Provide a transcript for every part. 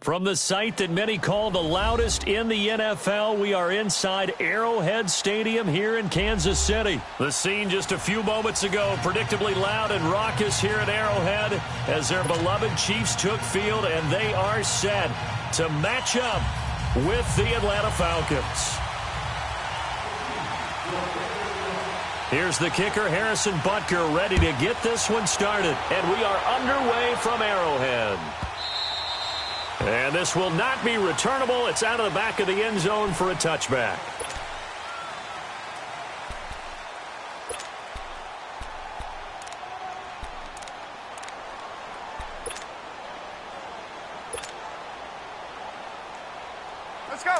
From the site that many call the loudest in the NFL, we are inside Arrowhead Stadium here in Kansas City. The scene just a few moments ago, predictably loud and raucous here at Arrowhead as their beloved Chiefs took field, and they are set to match up with the Atlanta Falcons. Here's the kicker, Harrison Butker, ready to get this one started, and we are underway from Arrowhead. And this will not be returnable. It's out of the back of the end zone for a touchback. Let's go.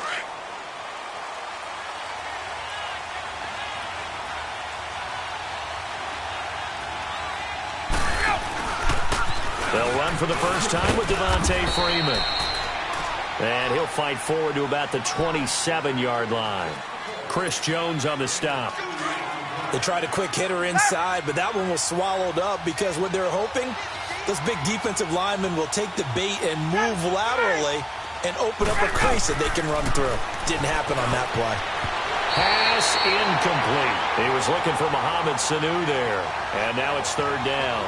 They'll run for the first time with Devontae Freeman. And he'll fight forward to about the 27-yard line. Chris Jones on the stop. They tried a quick hitter inside, but that one was swallowed up because what they're hoping, those big defensive linemen will take the bait and move laterally and open up a crease that they can run through. Didn't happen on that play. Pass incomplete. He was looking for Mohamed Sanu there. And now it's third down.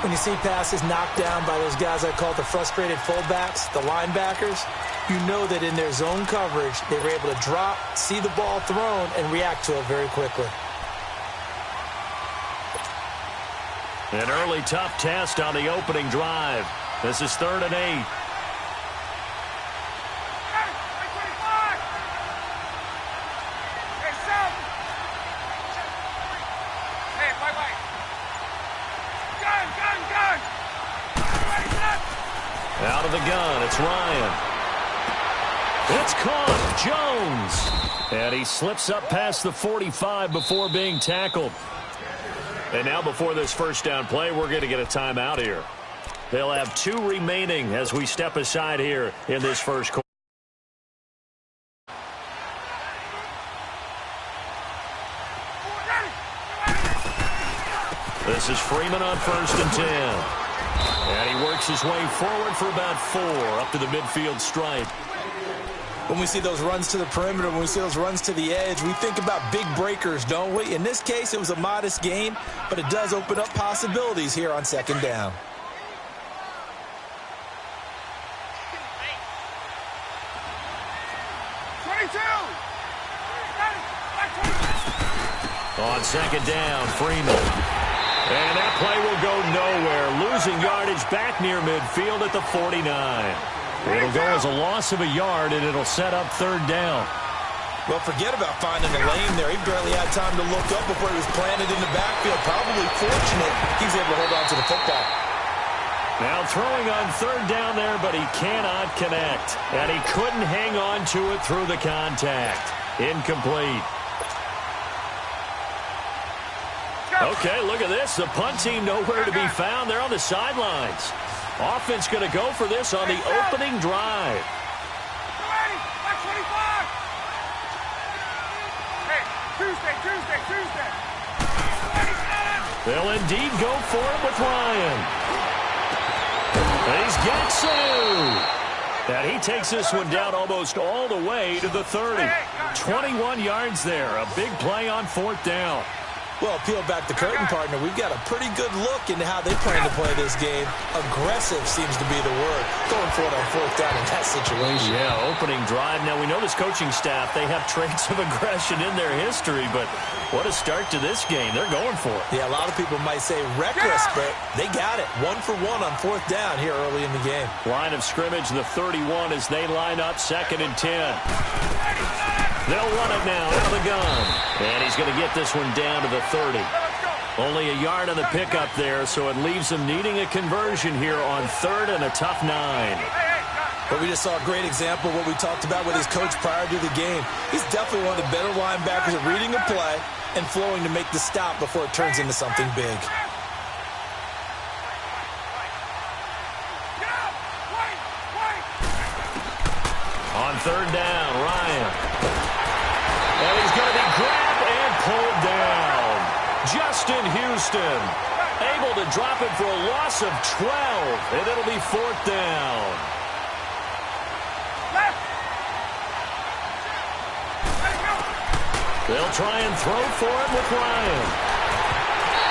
When you see passes knocked down by those guys I call the frustrated fullbacks, the linebackers, you know that in their zone coverage, they were able to drop, see the ball thrown, and react to it very quickly. An early tough test on the opening drive. This is 3rd and 8. Out of the gun, it's Ryan. It's caught, Jones. And he slips up past the 45 before being tackled. And now before this first down play, we're going to get a timeout here. They'll have 2 remaining as we step aside here in this first quarter. This is Freeman on 1st and 10. And he works his way forward for about 4 up to the midfield stripe. When we see those runs to the perimeter, when we see those runs to the edge, we think about big breakers, don't we? In this case, it was a modest gain, but it does open up possibilities here on 2nd down. On 2nd down, Freeman. And that play will go nowhere. Losing yardage back near midfield at the 49. It'll go as a loss of a yard, and it'll set up 3rd down. Well, forget about finding a lane there. He barely had time to look up before he was planted in the backfield. Probably fortunate he was able to hold on to the football. Now throwing on 3rd down there, but he cannot connect. And he couldn't hang on to it through the contact. Incomplete. Okay, look at this. The punt team nowhere to be found. They're on the sidelines. Offense going to go for this on the opening drive. Tuesday. They'll indeed go for it with Ryan. And he's got Sanu. And he takes this one down almost all the way to the 30. 21 yards there. A big play on 4th down. Well, peel back the curtain, partner. We've got a pretty good look into how they plan to play this game. Aggressive seems to be the word. Going for it on 4th down in that situation. Yeah, opening drive. Now, we know this coaching staff, they have traits of aggression in their history, but what a start to this game. They're going for it. Yeah, a lot of people might say reckless, but they got it. 1 for 1 on 4th down here early in the game. Line of scrimmage, the 31 as they line up 2nd and 10. They'll run it now out of the gun. And he's going to get this one down to the 30. Only a yard on the pickup there, so it leaves them needing a conversion here on 3rd and a tough 9. But we just saw a great example of what we talked about with his coach prior to the game. He's definitely one of the better linebackers at reading a play and flowing to make the stop before it turns into something big. On 3rd down, Ryan. And he's going to be grabbed and pulled down. Justin Houston able to drop it for a loss of 12, and it'll be 4th down. They'll try and throw for it with Ryan.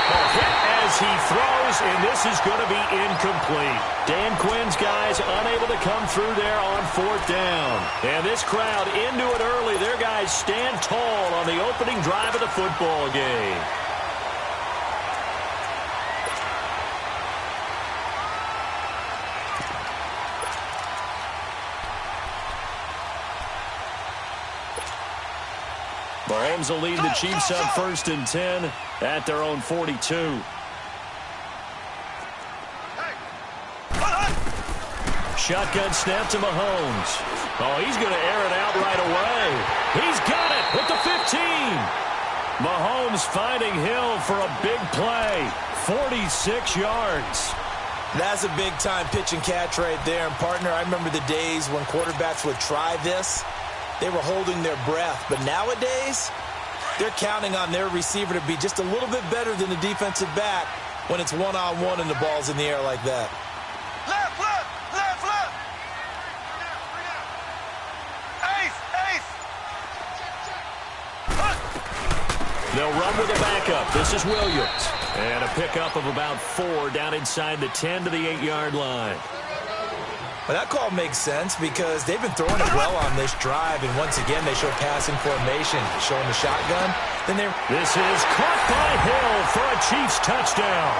A hit as he throws, and this is going to be incomplete. Dan Quinn's guys unable to come through there on 4th down. And this crowd into it early. Their guys stand tall on the opening drive of the football game. Mahomes will lead the Chiefs up 1st and 10 at their own 42. Shotgun snap to Mahomes. Oh, he's going to air it out right away. He's got it with the 15. Mahomes finding Hill for a big play. 46 yards. That's a big-time pitch and catch right there. And, partner, I remember the days when quarterbacks would try this. They were holding their breath. But nowadays, they're counting on their receiver to be just a little bit better than the defensive back when it's one-on-one and the ball's in the air like that. Left, left, left, left. Ace, ace. They'll run with a backup. This is Williams. And a pickup of about 4 down inside the 10 to the 8-yard line. Well, that call makes sense because they've been throwing it well on this drive, and once again they show passing formation, showing the shotgun. This is caught by Hill for a Chiefs touchdown.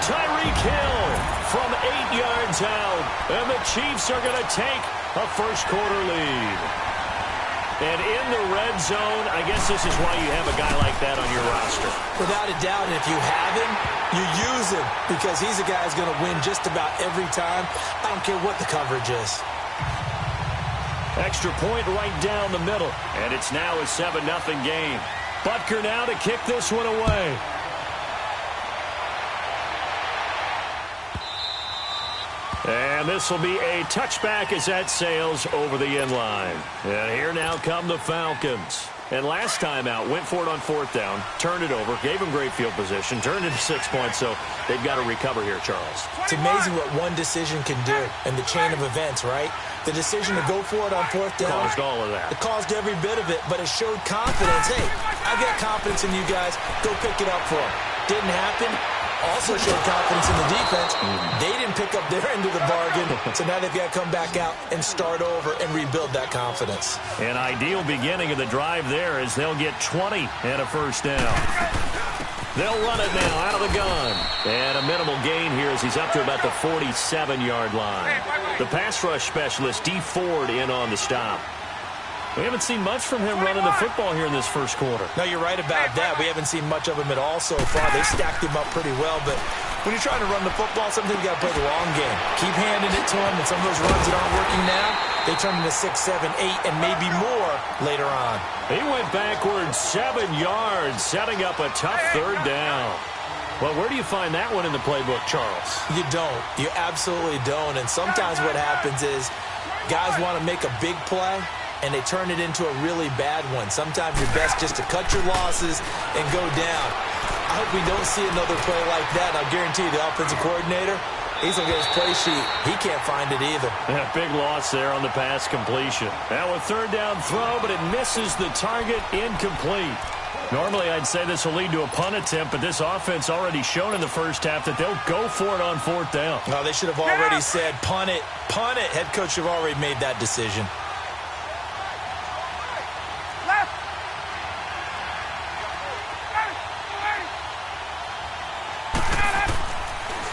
Tyreek Hill from 8 yards out, and the Chiefs are going to take a first-quarter lead. And in the red zone, I guess this is why you have a guy like that on your roster. Without a doubt, and if you have him, you use him because he's a guy who's going to win just about every time. I don't care what the coverage is. Extra point right down the middle, and it's now a 7-0 game. Butker now to kick this one away. And this will be a touchback as that sails over the end line. And here now come the Falcons. And last time out, went for it on 4th down, turned it over, gave them great field position, turned it to 6 points, so they've got to recover here, Charles. It's amazing what one decision can do in the chain of events, right? The decision to go for it on 4th down. Caused all of that. It caused every bit of it, but it showed confidence. Hey, I've got confidence in you guys. Go pick it up for them. Didn't happen. Also showed confidence in the defense. They didn't pick up their end of the bargain, so now they've got to come back out and start over and rebuild that confidence. An ideal beginning of the drive there as they'll get 20 and a first down. They'll run it now out of the gun. And a minimal gain here as he's up to about the 47-yard line. The pass rush specialist, D. Ford, in on the stop. We haven't seen much from him running the football here in this first quarter. No, you're right about that. We haven't seen much of him at all so far. They've stacked him up pretty well, but when you're trying to run the football, sometimes you got to play the long game. Keep handing it to him, and some of those runs that aren't working now, they turn into 6, 7, 8, and maybe more later on. He went backwards 7 yards, setting up a tough 3rd down. Well, where do you find that one in the playbook, Charles? You don't. You absolutely don't. And sometimes what happens is guys want to make a big play, and they turn it into a really bad one. Sometimes you're best just to cut your losses and go down. I hope we don't see another play like that. I'll guarantee you the offensive coordinator, he's going to get his play sheet. He can't find it either. Yeah, big loss there on the pass completion. Now a 3rd down throw, but it misses the target, incomplete. Normally I'd say this will lead to a punt attempt, but this offense already shown in the first half that they'll go for it on 4th down. No, they should have already said punt it, punt it. Head coach should have already made that decision.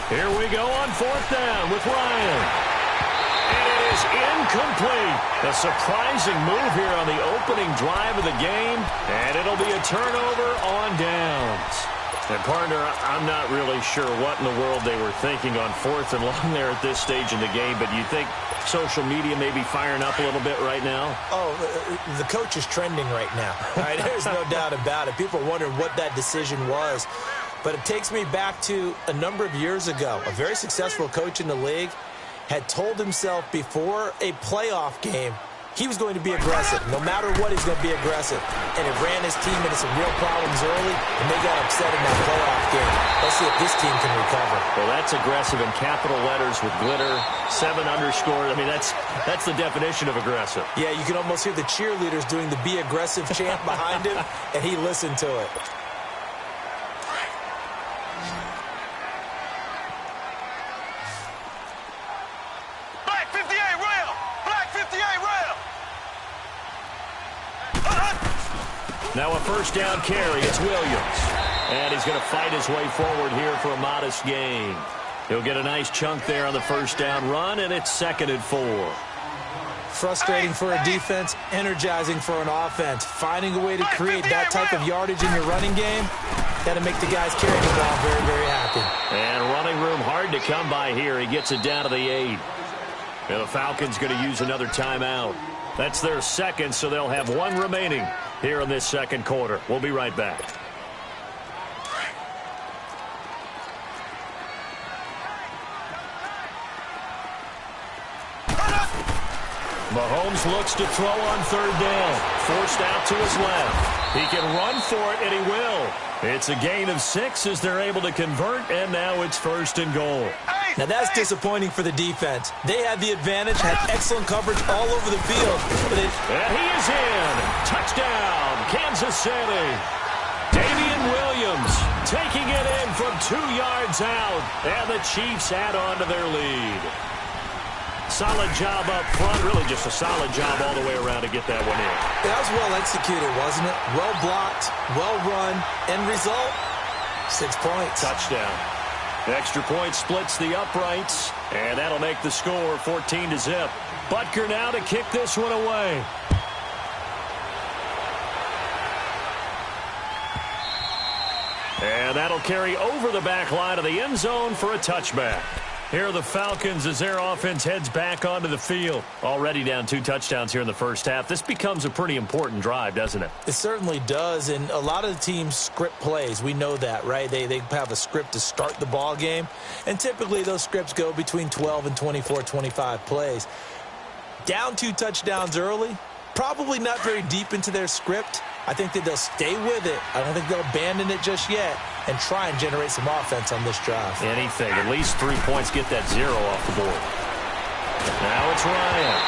Here we go on 4th down with Ryan. And it is incomplete. A surprising move here on the opening drive of the game. And it'll be a turnover on downs. And, partner, I'm not really sure what in the world they were thinking on 4th and long there at this stage in the game. But you think social media may be firing up a little bit right now? Oh, the coach is trending right now. Right? There's no doubt about it. People are wondering what that decision was. But it takes me back to a number of years ago. A very successful coach in the league had told himself before a playoff game, he was going to be aggressive. No matter what, he's going to be aggressive. And it ran his team into some real problems early, and they got upset in that playoff game. Let's see if this team can recover. Well, that's aggressive in capital letters with glitter, 7 underscore. I mean, that's the definition of aggressive. Yeah, you can almost hear the cheerleaders doing the be aggressive chant behind him, and he listened to it. Black 58 rail! Black 58 rail! Now a first down carry. It's Williams. And he's going to fight his way forward here for a modest gain. He'll get a nice chunk there on the first down run, and it's 2nd and 4. Frustrating for a defense, energizing for an offense. Finding a way to create that type of yardage in your running game, got to make the guys carrying the ball very, very happy. And running room hard to come by here. He gets it down to the 8. And the Falcons going to use another timeout. That's their second, so they'll have 1 remaining here in this second quarter. We'll be right back. Mahomes looks to throw on 3rd down. Forced out to his left. He can run for it, and he will. It's a gain of 6 as they're able to convert, and now it's 1st and goal. Now that's disappointing for the defense. They had the advantage, had excellent coverage all over the field. And he is in. Touchdown, Kansas City. Damian Williams taking it in from 2 yards out. And the Chiefs add on to their lead. Solid job up front. Really just a solid job all the way around to get that one in. That was well executed, wasn't it? Well blocked, well run. End result, 6 points. Touchdown. Extra point splits the uprights, and that'll make the score 14-0. Butker now to kick this one away. And that'll carry over the back line of the end zone for a touchback. Here are the Falcons as their offense heads back onto the field. Already down 2 touchdowns here in the first half. This becomes a pretty important drive, doesn't it? It certainly does, and a lot of the teams script plays. We know that, right? They have a script to start the ball game, and typically those scripts go between 12 and 24, 25 plays. Down 2 touchdowns early, probably not very deep into their script. I think that they'll stay with it. I don't think they'll abandon it just yet and try and generate some offense on this drive. Anything. At least 3 points. Get that 0 off the board. Now it's Ryan.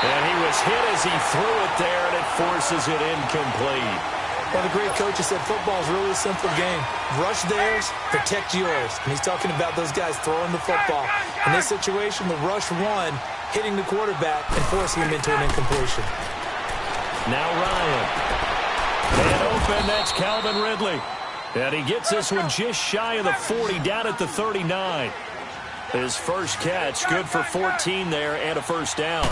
And he was hit as he threw it there, and it forces it incomplete. Well, the great coach has said football is really a simple game. Rush theirs, protect yours. And he's talking about those guys throwing the football. In this situation, the rush one, hitting the quarterback and forcing him into an incompletion. Now Ryan. And open, that's Calvin Ridley. And he gets this one just shy of the 40, down at the 39. His first catch, good for 14 there and a first down.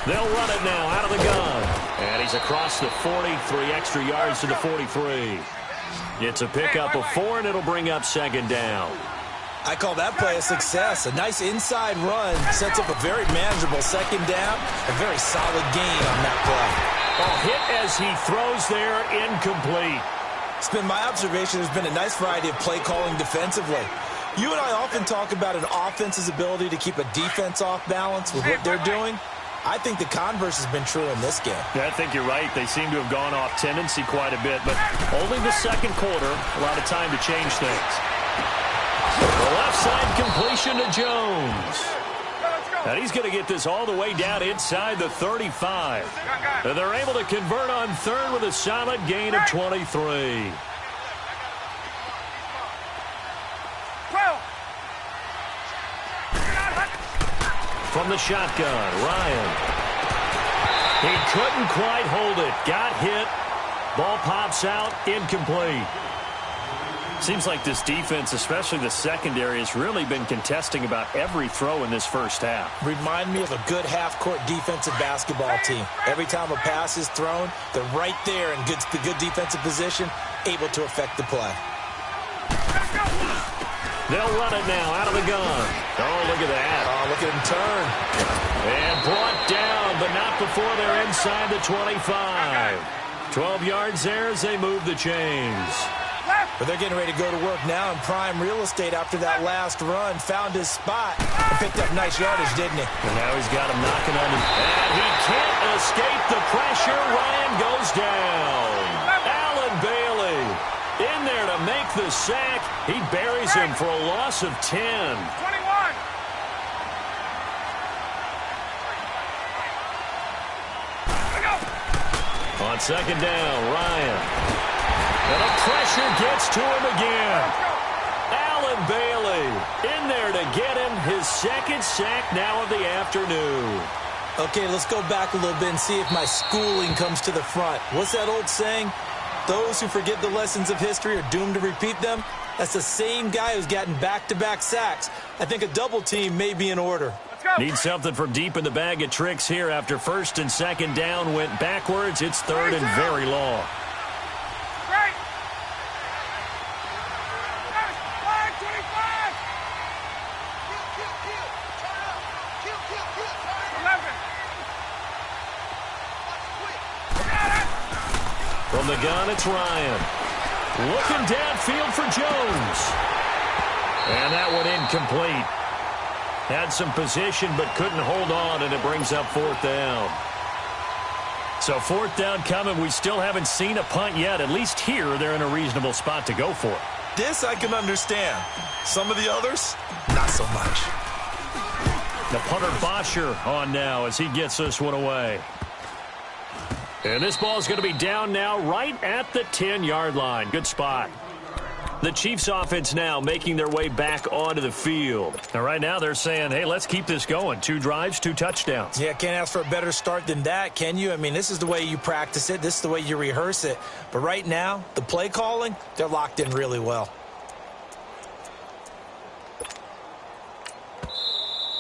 They'll run it now out of the gun. And he's across the 40, 3 extra yards to the 43. It's a pickup of 4, and it'll bring up 2nd down. I call that play a success. A nice inside run sets up a very manageable 2nd down. A very solid gain on that play. Ball hit as he throws there, incomplete. It's been my observation there's been a nice variety of play calling defensively. You and I often talk about an offense's ability to keep a defense off balance with what they're doing. I think the converse has been true in this game. Yeah, I think you're right. They seem to have gone off tendency quite a bit, but only the second quarter, a lot of time to change things. The left side completion to Jones. And he's going to get this all the way down inside the 35. And they're able to convert on 3rd with a solid gain of 23. From the shotgun, Ryan. He couldn't quite hold it. Got hit. Ball pops out, incomplete. Seems like this defense, especially the secondary, has really been contesting about every throw in this first half. Remind me of a good half-court defensive basketball team. Every time a pass is thrown, they're right there in good defensive position, able to affect the play. They'll run it now out of the gun. Oh, look at that. Oh, look at him turn. And brought down, but not before they're inside the 25. 12 yards there as they move the chains. Left. But they're getting ready to go to work now in prime real estate after that last run. Found his spot and picked up nice yardage, didn't he? And now he's got him knocking on him. And he can't escape the pressure. Ryan goes down. Allen Bailey in there to make the sack. He buries him for a loss of 10. 21. On second down, Ryan. And the pressure gets to him again. Allen Bailey in there to get him his second sack now of the afternoon. Okay, let's go back a little bit and see if my schooling comes to the front. What's that old saying? Those who forget the lessons of history are doomed to repeat them. That's the same guy who's gotten back-to-back sacks. I think a double team may be in order. Need something from deep in the bag of tricks here. After first and second down went backwards, it's third and very long. Right. 11. From the gun, it's Ryan. Looking downfield for Jones. And that one incomplete. Had some position but couldn't hold on, and it brings up fourth down. So fourth down coming. We still haven't seen a punt yet. At least here they're in a reasonable spot to go for it. This I can understand. Some of the others, not so much. The punter Bosher on now as he gets this one away. And this ball is going to be down now right at the 10-yard line. Good spot. The Chiefs offense now making their way back onto the field. And right now they're saying, hey, let's keep this going. 2 drives, 2 touchdowns. Yeah, can't ask for a better start than that, can you? I mean, this is the way you practice it. This is the way you rehearse it. But right now, the play calling, they're locked in really well.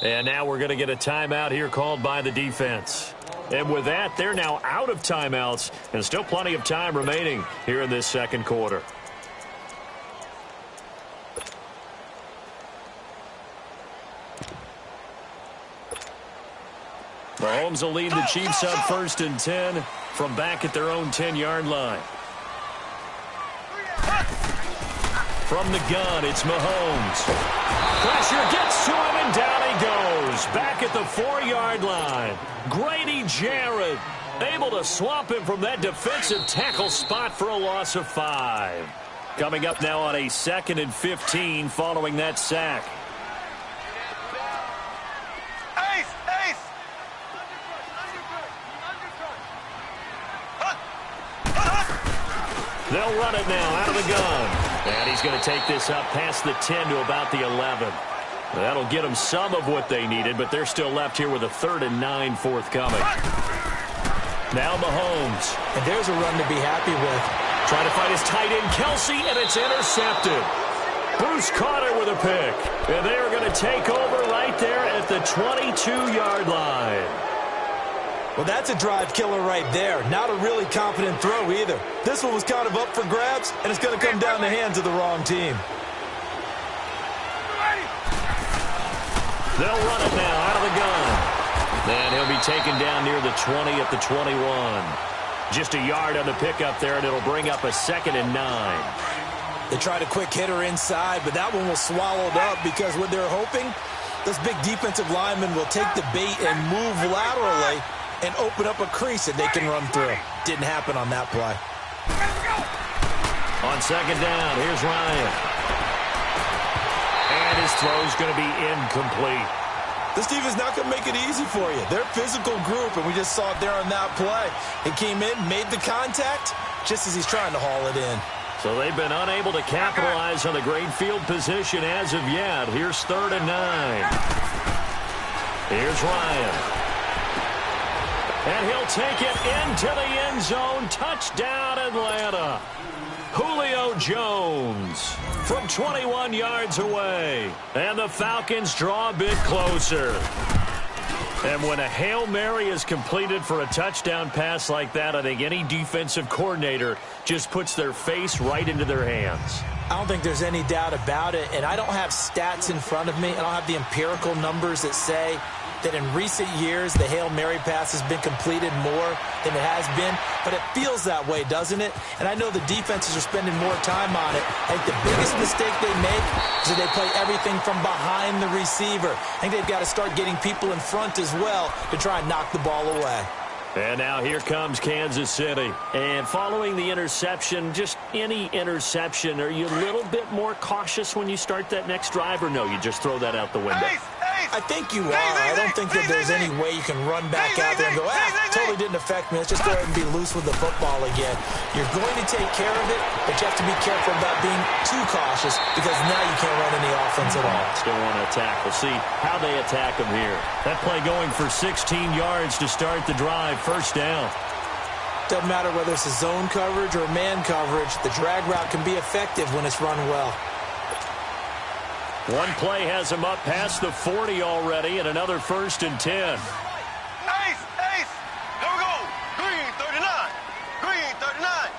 And now we're going to get a timeout here called by the defense. And with that, they're now out of timeouts and still plenty of time remaining here in this second quarter. Mahomes will lead the Chiefs up first and 10 from back at their own 10-yard line. From the gun, it's Mahomes. Pressure gets to him, and down he goes. Back at the 4-yard line. Grady Jarrett able to swamp him from that defensive tackle spot for a loss of 5. Coming up now on a 2nd and 15 following that sack. They'll run it now out of the gun. And he's going to take this up past the 10 to about the 11. That'll get them some of what they needed, but they're still left here with a 3rd and 9 forthcoming. Now Mahomes. And there's a run to be happy with. Trying to find his tight end, Kelsey, and it's intercepted. Bruce Carter with a pick. And they are going to take over right there at the 22-yard line. Well, that's a drive killer right there. Not a really confident throw either. This one was kind of up for grabs, and it's going to come down the hands of the wrong team. They'll run it now out of the gun. And he'll be taken down near the 20 at the 21. Just a yard on the pickup there, and it'll bring up a 2nd and 9. They tried a quick hitter inside, but that one was swallowed up because what they're hoping, those big defensive linemen will take the bait and move laterally and open up a crease that they can run through. Didn't happen on that play. On second down, here's Ryan. And his throw's going to be incomplete. This team is not going to make it easy for you. They're a physical group, and we just saw it there on that play. He came in, made the contact, just as he's trying to haul it in. So they've been unable to capitalize on the great field position as of yet. Here's 3rd and 9. Here's Ryan. And he'll take it into the end zone. Touchdown, Atlanta. Julio Jones from 21 yards away. And the Falcons draw a bit closer. And when a Hail Mary is completed for a touchdown pass like that, I think any defensive coordinator just puts their face right into their hands. I don't think there's any doubt about it. And I don't have stats in front of me. I don't have the empirical numbers that say that in recent years the Hail Mary pass has been completed more than it has been, but it feels that way, doesn't it? And I know the defenses are spending more time on it. I think the biggest mistake they make is that they play everything from behind the receiver. I think they've got to start getting people in front as well to try and knock the ball away. And now here comes Kansas City. And following the interception, just any interception, are you a little bit more cautious when you start that next drive, or no, you just throw that out the window? I think you are. I don't think that there's any way you can run back out there and go, totally didn't affect me. Let's just go ahead and be loose with the football again. You're going to take care of it, but you have to be careful about being too cautious because now you can't run any offense at all. Still want to attack. We'll see how they attack them here. That play going for 16 yards to start the drive. First down. Doesn't matter whether it's a zone coverage or man coverage. The drag route can be effective when it's run well. One play has him up past the 40 already, and another 1st and 10. Ace! Here we go! Green 39! Green 39!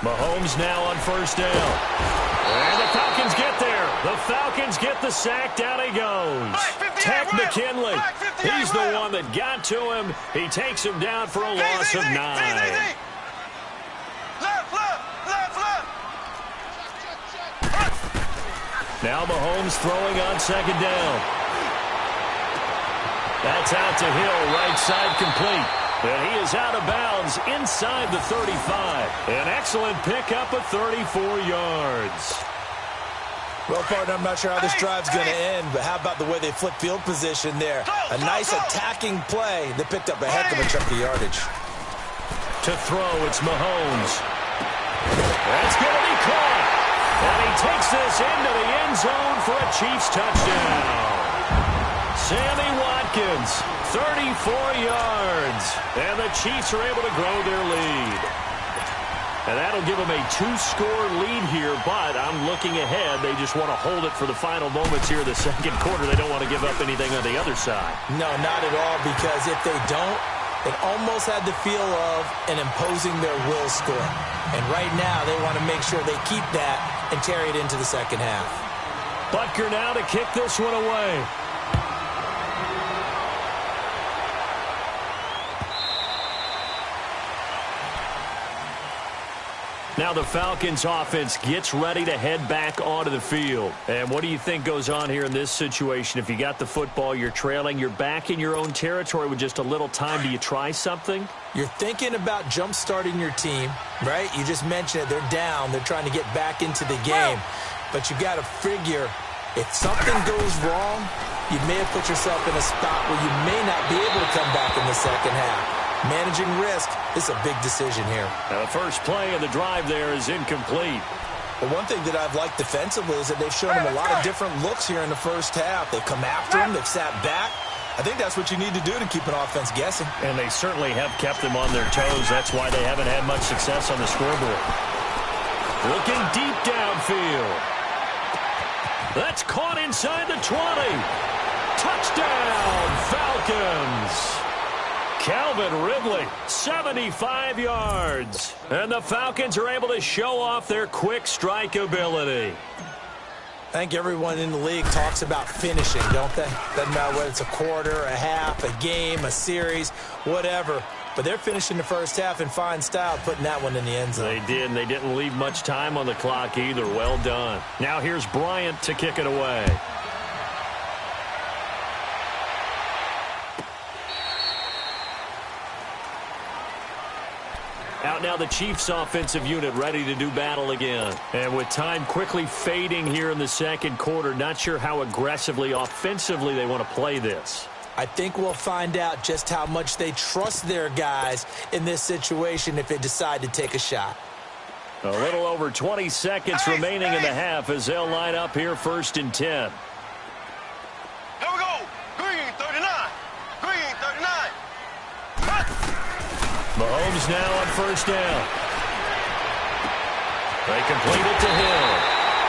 Mahomes now on first down. And the Falcons get there. The Falcons get the sack. Down he goes. Tech McKinley. He's the one that got to him. He takes him down for a loss of 9. Now Mahomes throwing on second down. That's out to Hill, right side complete. And he is out of bounds inside the 35. An excellent pickup of 34 yards. Well, partner, I'm not sure how this drive's going to end, but how about the way they flip field position there? A nice attacking play that picked up a heck of a chunk of yardage. To throw, it's Mahomes. That's going to be caught. And he takes this into the end zone for a Chiefs touchdown. Sammy Watkins, 34 yards. And the Chiefs are able to grow their lead. And that'll give them a 2-score lead here, but I'm looking ahead. They just want to hold it for the final moments here in the second quarter. They don't want to give up anything on the other side. No, not at all, because if they don't, it almost had the feel of an imposing their will score. And right now, they want to make sure they keep that and carry it into the second half. Butker now to kick this one away. Now the Falcons offense gets ready to head back onto the field. And what do you think goes on here in this situation? If you got the football, you're trailing, you're back in your own territory with just a little time. Do you try something? You're thinking about jump-starting your team, right? You just mentioned it. They're down. They're trying to get back into the game. But you got to figure if something goes wrong, you may have put yourself in a spot where you may not be able to come back in the second half. Managing risk is a big decision here. Now the first play of the drive there is incomplete. But one thing that I've liked defensively is that they've shown them a lot of different looks here in the first half. They've come after him. They've sat back. I think that's what you need to do to keep an offense guessing. And they certainly have kept them on their toes. That's why they haven't had much success on the scoreboard. Looking deep downfield. That's caught inside the 20. Touchdown, Falcons. Calvin Ridley, 75 yards. And the Falcons are able to show off their quick strike ability. I think everyone in the league talks about finishing, don't they? Doesn't matter whether it's a quarter, a half, a game, a series, whatever. But they're finishing the first half in fine style, putting that one in the end zone. They did, and they didn't leave much time on the clock either. Well done. Now here's Bryant to kick it away. Out now the Chiefs offensive unit ready to do battle again. And with time quickly fading here in the second quarter, not sure how aggressively, offensively they want to play this. I think we'll find out just how much they trust their guys in this situation if they decide to take a shot. A little over 20 seconds remaining in the half as they'll line up here 1st and 10. Here we go. Green 39. Green 39. Mahomes now on first down. They complete it to Hill.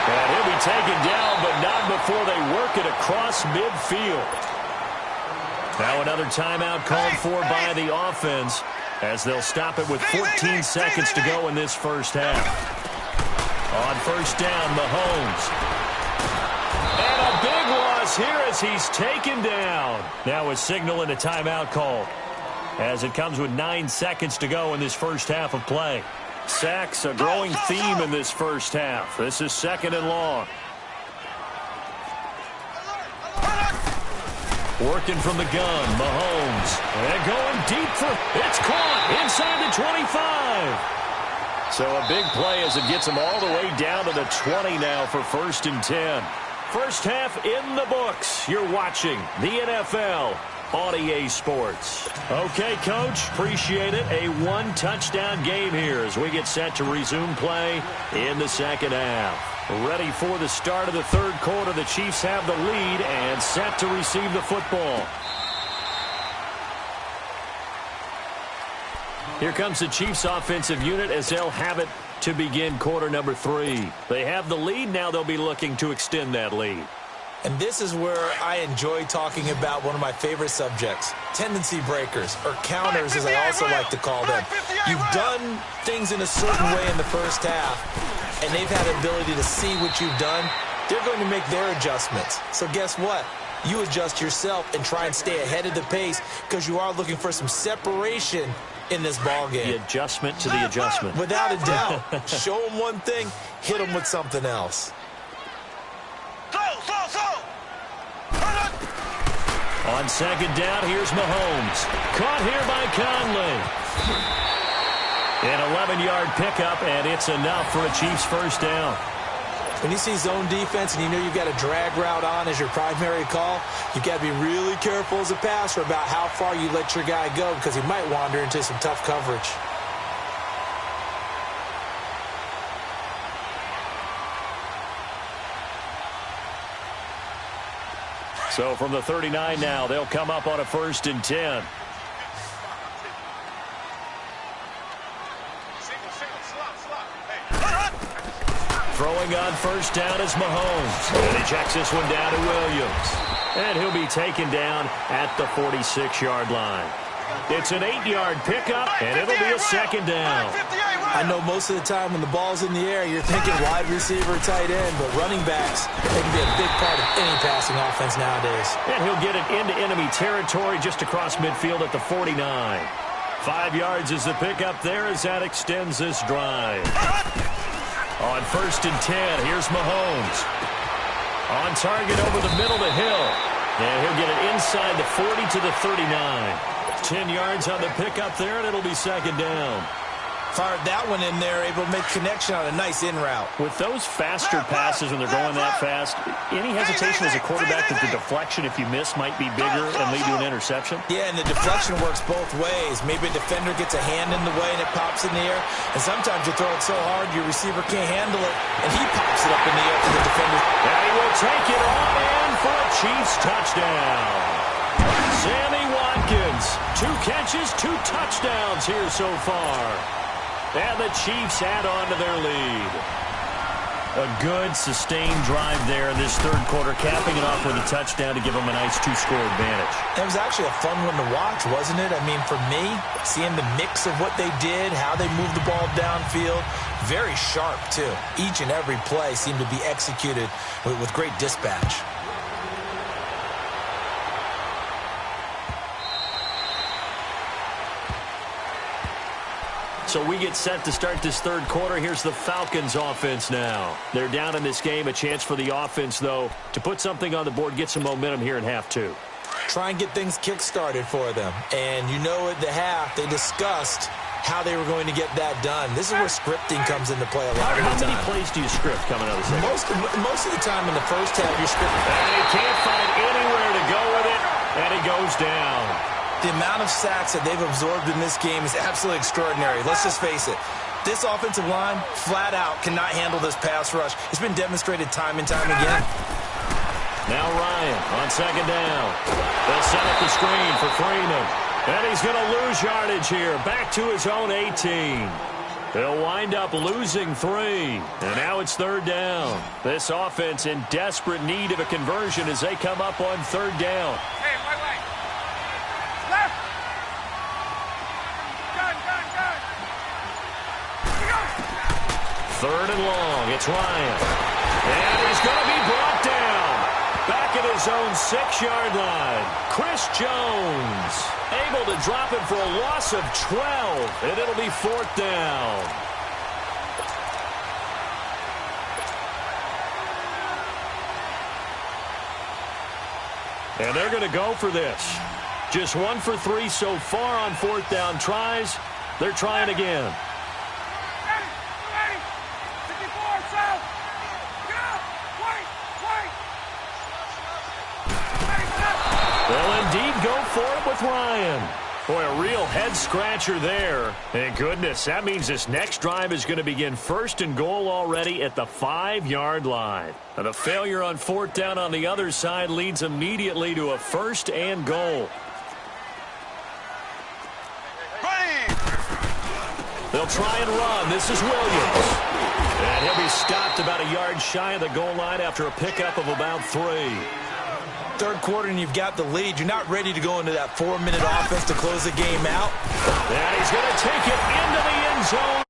And he'll be taken down, but not before they work it across midfield. Now another timeout called for by the offense as they'll stop it with 14 seconds to go in this first half. On first down, Mahomes. And a big loss falls here as he's taken down. Now a signal and a timeout call, as it comes with 9 seconds to go in this first half of play. Sacks, a growing theme in this first half. This is 2nd and long. Working from the gun, Mahomes. And going deep for, it's caught inside the 25. So a big play as it gets him all the way down to the 20 now for 1st and 10. First half in the books. You're watching the NFL on EA Sports. Okay, Coach, appreciate it. A 1-touchdown game here as we get set to resume play in the second half. Ready for the start of the third quarter. The Chiefs have the lead and set to receive the football. Here comes the Chiefs offensive unit as they'll have it to begin quarter number 3. They have the lead. Now they'll be looking to extend that lead. And this is where I enjoy talking about one of my favorite subjects, tendency breakers, or counters as I also like to call them. You've done things in a certain way in the first half, and they've had the ability to see what you've done. They're going to make their adjustments. So guess what? You adjust yourself and try and stay ahead of the pace because you are looking for some separation in this ball game. The adjustment to the adjustment. Without a doubt. Show them one thing, hit them with something else. On second down, here's Mahomes. Caught here by Conley. An 11-yard pickup, and it's enough for a Chiefs first down. When you see zone defense and you know you've got a drag route on as your primary call, you've got to be really careful as a passer about how far you let your guy go because he might wander into some tough coverage. So from the 39 now, they'll come up on a 1st and 10. Throwing on first down is Mahomes. And he checks this one down to Williams. And he'll be taken down at the 46-yard line. It's an 8-yard pickup, and it'll be a second down. I know most of the time when the ball's in the air, you're thinking wide receiver, tight end, but running backs, they can be a big part of any passing offense nowadays. And he'll get it into enemy territory just across midfield at the 49. 5 yards is the pickup there as that extends this drive. On 1st and 10, here's Mahomes. On target over the middle to Hill. And he'll get it inside the 40 to the 39. 10 yards on the pickup there, and it'll be second down. Fired that one in there, able to make connection on a nice in route. With those faster passes when they're going that fast, any hesitation as a quarterback that the deflection, if you miss, might be bigger and lead to an interception? Yeah, and the deflection works both ways. Maybe a defender gets a hand in the way and it pops in the air. And sometimes you throw it so hard your receiver can't handle it, and he pops it up in the air for the defender. And he will take it on in for a Chiefs touchdown. Sammy Watkins, 2 catches, 2 touchdowns here so far. And the Chiefs add on to their lead. A good, sustained drive there in this third quarter, capping it off with a touchdown to give them a nice 2-score advantage. It was actually a fun one to watch, wasn't it? I mean, for me, seeing the mix of what they did, how they moved the ball downfield, very sharp, too. Each and every play seemed to be executed with great dispatch. So we get set to start this third quarter. Here's the Falcons offense now. They're down in this game. A chance for the offense, though, to put something on the board, get some momentum here in half 2. Try and get things kick-started for them. And you know at the half, they discussed how they were going to get that done. This is where scripting comes into play a lot of the time. How many plays do you script coming out of the second? Most of the time in the first half, you're scripting. And he can't find anywhere to go with it, and he goes down. The amount of sacks that they've absorbed in this game is absolutely extraordinary. Let's just face it. This offensive line, flat out, cannot handle this pass rush. It's been demonstrated time and time again. Now Ryan on second down. They'll set up the screen for Freeman. And he's going to lose yardage here. Back to his own 18. They'll wind up losing 3. And now it's third down. This offense in desperate need of a conversion as they come up on third down. Hey, wait. Left. Gun. Third and long. It's Ryan. And he's going to be brought down. Back at his his own 6-yard line. Chris Jones able to drop it for a loss of 12, and it'll be 4th down. And they're going to go for this. Just 1 for 3 so far on 4th down tries. They're trying again. They'll indeed go for it with Ryan. Boy, a real head-scratcher there. And goodness, that means this next drive is going to begin 1st and goal already at the 5-yard line. And a failure on 4th down on the other side leads immediately to a 1st and goal. They'll try and run. This is Williams. And he'll be stopped about a yard shy of the goal line after a pickup of about 3. Third quarter and you've got the lead. You're not ready to go into that 4-minute offense to close the game out. And he's going to take it into the end zone